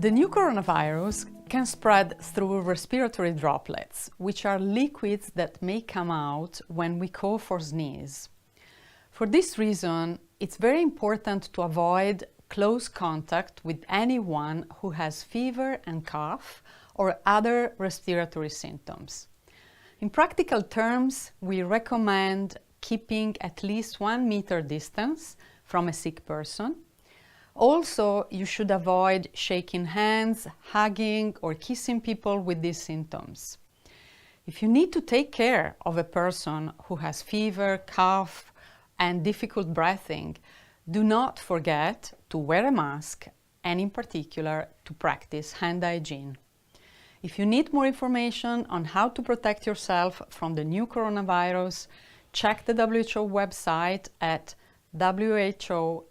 The new coronavirus can spread through respiratory droplets, which are liquids that may come out when we cough or sneeze. For this reason, it's very important to avoid close contact with anyone who has fever and cough or other respiratory symptoms. In practical terms, we recommend keeping at least 1 meter distance from a sick person. Also, you should avoid shaking hands, hugging, or kissing people with these symptoms. If you need to take care of a person who has fever, cough, and difficult breathing, do not forget to wear a mask and, in particular, to practice hand hygiene. If you need more information on how to protect yourself from the new coronavirus, check the WHO website at who.int.